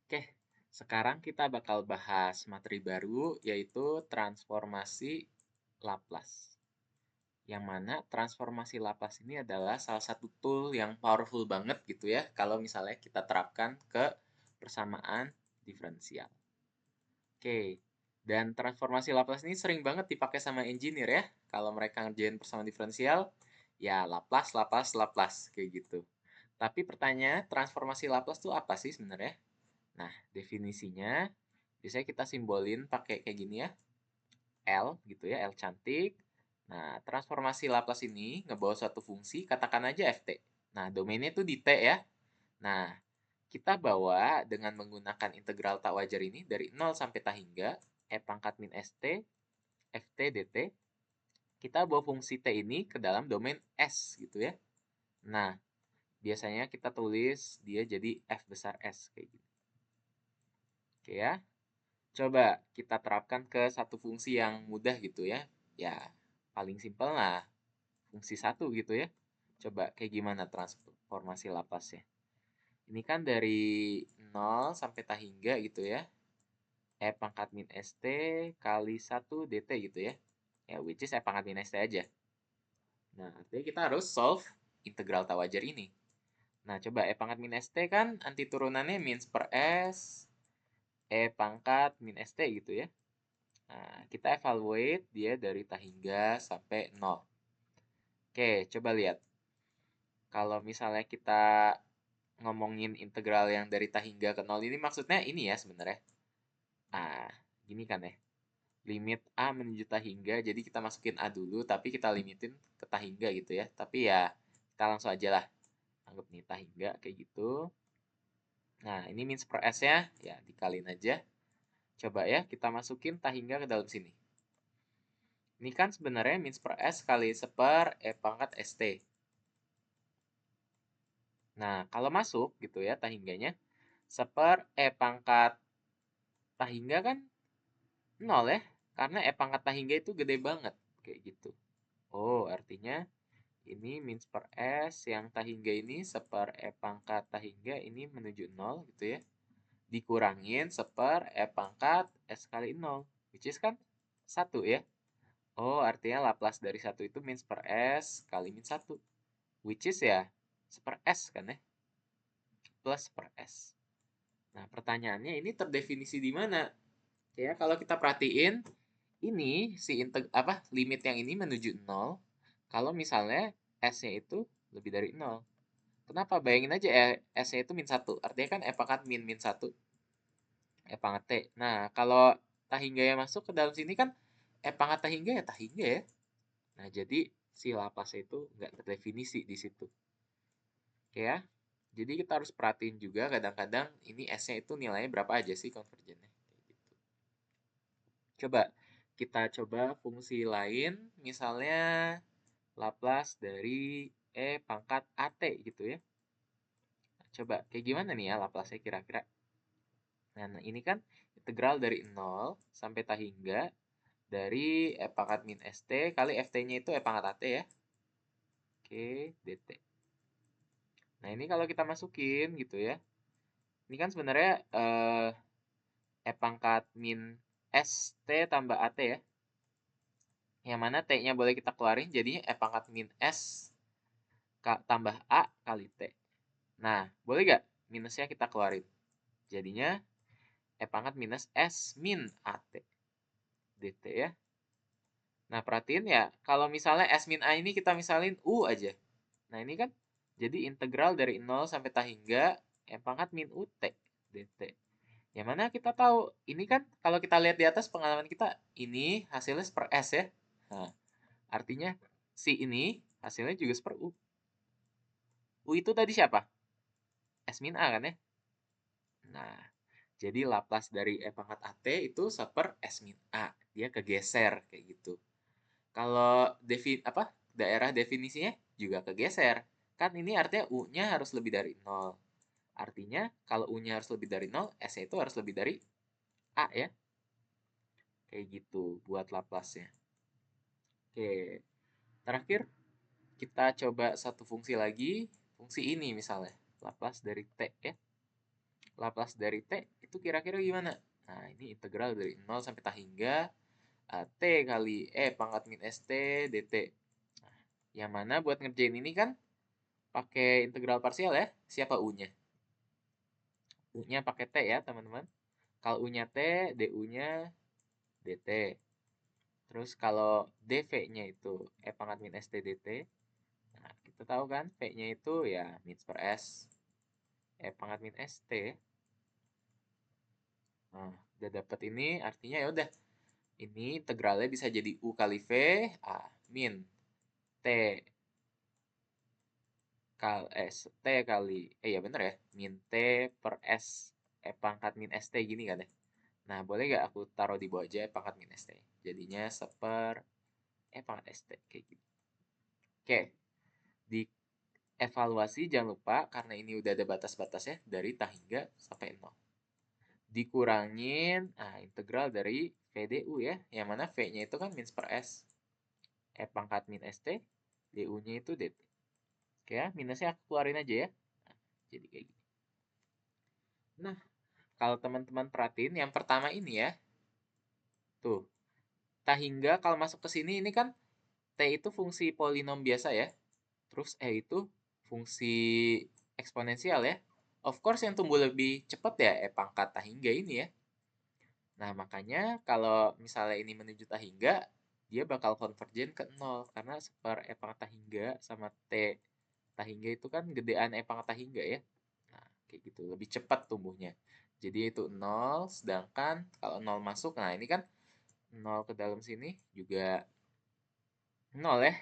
Oke, sekarang kita bakal bahas materi baru yaitu transformasi Laplace. Yang mana transformasi Laplace ini adalah salah satu tool yang powerful banget gitu ya kalau misalnya kita terapkan ke persamaan diferensial. Oke, dan transformasi Laplace ini sering banget dipakai sama engineer ya. Kalau mereka ngerjain persamaan diferensial, ya Laplace, Laplace, Laplace kayak gitu. Tapi pertanyaan transformasi Laplace itu apa sih sebenarnya? Nah, definisinya biasanya kita simbolin pakai kayak gini ya, L gitu ya, L cantik. Nah, transformasi Laplace ini ngebawa suatu fungsi, katakan aja ft. Nah, domainnya itu di T ya. Nah, kita bawa dengan menggunakan integral tak wajar ini dari 0 sampai tak hingga e pangkat min st ft dt. Kita bawa fungsi t ini ke dalam domain S gitu ya. Nah, biasanya kita tulis dia jadi f besar S kayak gitu. Oke ya. Coba kita terapkan ke satu fungsi yang mudah gitu ya. Ya, paling simpel lah. Fungsi satu gitu ya. Coba kayak gimana transformasi Laplace-nya. Ini kan dari 0 sampai tak hingga gitu ya. E pangkat min ST kali 1 DT gitu ya. Ya, which is E pangkat min ST aja. Nah, artinya kita harus solve integral tak wajar ini. Nah, coba E pangkat min ST kan anti turunannya min per S E pangkat min ST gitu ya. Nah, kita evaluate dia dari tak hingga sampai 0. Oke, coba lihat. Kalau misalnya kita ngomongin integral yang dari tak hingga ke 0 ini maksudnya ini ya sebenarnya. Ah, gini kan ya. Limit A menuju tak hingga, jadi kita masukin A dulu, tapi kita limitin ke tak hingga gitu ya. Tapi ya, kita langsung aja lah. Anggap nih tak hingga kayak gitu. Nah, ini min per S-nya, ya dikaliin aja. Coba ya, kita masukin tak hingga ke dalam sini. Ini kan sebenarnya min per S kali seper E pangkat ST. Nah, kalau masuk gitu ya tak hingganya, seper E pangkat tak hingga kan 0 ya. Karena E pangkat tak hingga itu gede banget. Kayak gitu. Oh, artinya ini min per S yang tak hingga ini seper E pangkat tak hingga ini menuju 0 gitu ya. Dikurangin seper E pangkat S kali 0. Which is kan 1 ya. Oh, artinya Laplace dari 1 itu min per S kali min 1. Which is ya seper S kan ya. Plus per S. Nah, pertanyaannya ini terdefinisi di mana? Ya, kalau kita perhatiin, ini si limit yang ini menuju 0 kalau misalnya S-nya itu lebih dari 0. Kenapa? Bayangin aja S-nya itu min 1. Artinya kan E pangkat min min 1. E pangkat T. Nah, kalau tahingga yang masuk ke dalam sini kan E pangkat tahingga ya tahingga ya. Nah, jadi si Laplace itu nggak terdefinisi di situ. Oke ya. Jadi kita harus perhatiin juga kadang-kadang ini S-nya itu nilainya berapa aja sih konvergennya. Gitu. Coba kita coba fungsi lain, misalnya Laplace dari E pangkat AT gitu ya. Nah, coba kayak gimana nih ya Laplace-nya kira-kira? Nah, ini kan integral dari 0 sampai tak hingga dari E pangkat min ST kali FT-nya itu E pangkat AT ya. Oke, DT. Nah, ini kalau kita masukin gitu ya. Ini kan sebenarnya E pangkat min ST tambah AT ya. Yang mana T-nya boleh kita keluarin, jadinya E pangkat min S tambah A kali T. Nah, boleh gak minusnya kita keluarin? Jadinya E pangkat minus S min AT dt ya. Nah, perhatiin ya, kalau misalnya S min A ini kita misalin U aja. Nah, ini kan jadi integral dari 0 sampai tak hingga E pangkat min UT dt. Yang mana kita tahu, ini kan kalau kita lihat di atas pengalaman kita, ini hasilnya per S ya. Nah, artinya si ini hasilnya juga per U. U itu tadi siapa? S min A kan ya? Nah, jadi Laplace dari E pangkat AT itu seper S min A. Dia kegeser kayak gitu. Kalau daerah definisinya juga kegeser. Kan ini artinya U-nya harus lebih dari 0. Artinya kalau U-nya harus lebih dari 0, S-nya itu harus lebih dari A ya. Kayak gitu buat Laplace-nya. Oke, terakhir kita coba satu fungsi lagi. Fungsi ini misalnya. Laplace dari T ya. Laplace dari T itu kira-kira gimana? Nah, ini integral dari 0 sampai T hingga T kali E pangkat min ST dt. Nah, yang mana buat ngerjain ini kan pakai integral parsial ya. Siapa U-nya? U-nya pakai T ya, teman-teman. Kalau U-nya T, DU-nya dt. Terus kalau dv-nya itu E pangkat min ST dt. Nah, kita tahu kan V-nya itu ya min per S E pangkat min ST. Nah, udah dapet ini artinya ya udah ini integralnya bisa jadi U kali V min T T kali ya bener ya min T per S E pangkat min ST gini kan ya. Nah, boleh gak aku taruh di bawah aja E pangkat min ST. Jadinya seper E pangkat ST kayak gitu. Oke, di evaluasi jangan lupa karena ini udah ada batas-batasnya dari T hingga sampai 0. Dikurangin integral dari VDU ya, yang mana V-nya itu kan min per S E pangkat min ST, DU-nya itu DT. Oke ya, minusnya aku keluarin aja ya. Nah, jadi kayak gini. Nah, kalau teman-teman perhatiin yang pertama ini ya, tuh, T hingga kalau masuk ke sini ini kan T itu fungsi polinom biasa ya, terus E itu fungsi eksponensial ya. Of course yang tumbuh lebih cepat ya E pangkat T hingga ini ya. Nah, makanya kalau misalnya ini menuju T hingga, dia bakal konvergen ke 0. Karena seper E pangkat T hingga sama T hingga itu kan gedean E pangkat T hingga ya. Nah, kayak gitu. Lebih cepat tumbuhnya. Jadi itu 0, sedangkan kalau 0 masuk, nah ini kan 0 ke dalam sini juga 0 ya.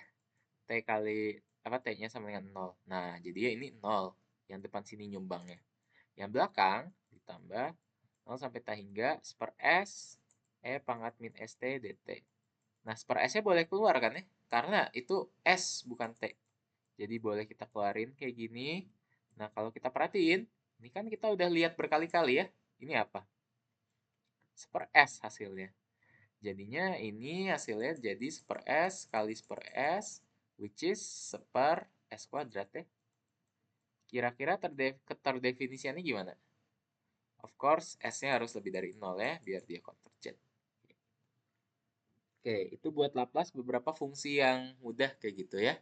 T kali, apa, T-nya sama dengan 0. Nah, jadi ya ini 0. Yang depan sini nyumbangnya. Yang belakang ditambah 0 sampai T hingga seper S E pangkat min ST dt. Nah, seper S-nya boleh keluar kan ya? Karena itu S bukan T. Jadi boleh kita keluarin kayak gini. Nah, kalau kita perhatiin, ini kan kita udah lihat berkali-kali ya. Ini apa? Seper S hasilnya. Jadinya ini hasilnya jadi seper S kali seper S, which is seper S kuadrat ya. Kira-kira terdefinisiannya gimana? Of course, S-nya harus lebih dari 0 ya, biar dia konvergen. Oke, itu buat Laplace beberapa fungsi yang mudah kayak gitu ya.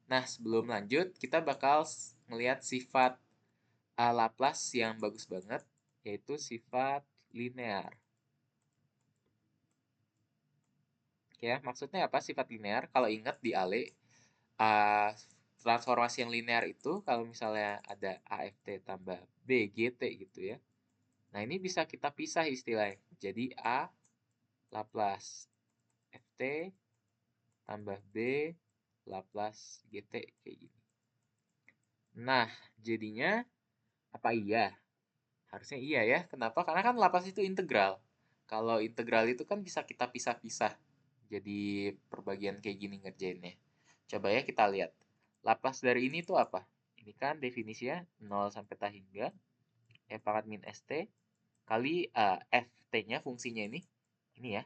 Nah, sebelum lanjut, kita bakal ngelihat sifat Laplace yang bagus banget, yaitu sifat linear. Ya, maksudnya apa sifat linear? Kalau ingat di Ale, uh, transformasi yang linear itu kalau misalnya ada AFT tambah BGT gitu ya. Nah, ini bisa kita pisah istilahnya. Jadi A Laplace FT tambah B Laplace GT kayak gini. Nah, jadinya apa iya? Harusnya iya ya. Kenapa? Karena kan Laplace itu integral. Kalau integral itu kan bisa kita pisah-pisah. Jadi perbagian kayak gini ngerjainnya. Coba ya kita lihat. Laplace dari ini tuh apa? Ini kan definisinya 0 sampai T hingga E pangkat min ST kali FT-nya fungsinya ini. Ini ya.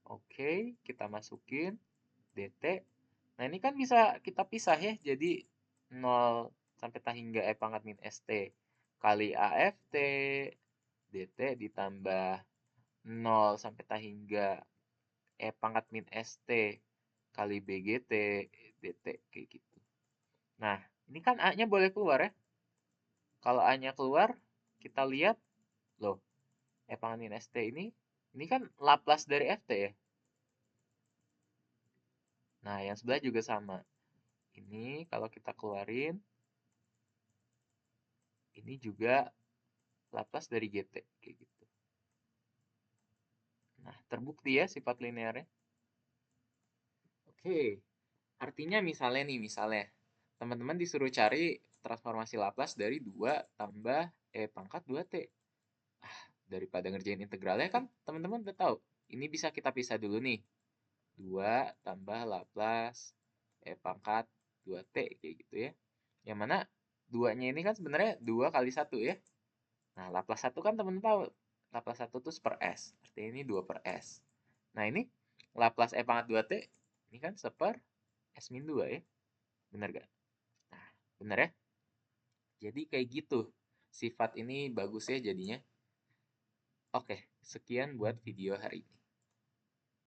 Oke, kita masukin dt. Nah, ini kan bisa kita pisah ya. Jadi 0 sampai T hingga E pangkat min ST kali AFT dt ditambah 0 sampai T hingga E pangkat min ST kali BGT dt kayak gitu. Nah, ini kan A-nya boleh keluar ya. Kalau A-nya keluar, kita lihat loh, E pangkat min ST ini kan Laplace dari FT ya. Nah, yang sebelah juga sama. Ini kalau kita keluarin, ini juga Laplace dari GT kayak gitu. Nah, terbukti ya sifat linearnya. Oke, artinya misalnya teman-teman disuruh cari transformasi Laplace dari 2 tambah E pangkat 2T. Daripada ngerjain integralnya kan teman-teman udah tahu. Ini bisa kita pisah dulu nih. 2 tambah Laplace E pangkat 2T kayak gitu ya. Yang mana 2-nya ini kan sebenarnya 2 kali 1 ya. Nah, Laplace 1 kan teman-teman tahu. Laplace 1 tuh per S. Artinya ini 2 per S. Nah, ini Laplace E pangkat 2T. Ini kan seper S min 2 ya. Bener gak? Nah, bener ya? Jadi kayak gitu. Sifat ini bagus ya jadinya. Oke, sekian buat video hari ini.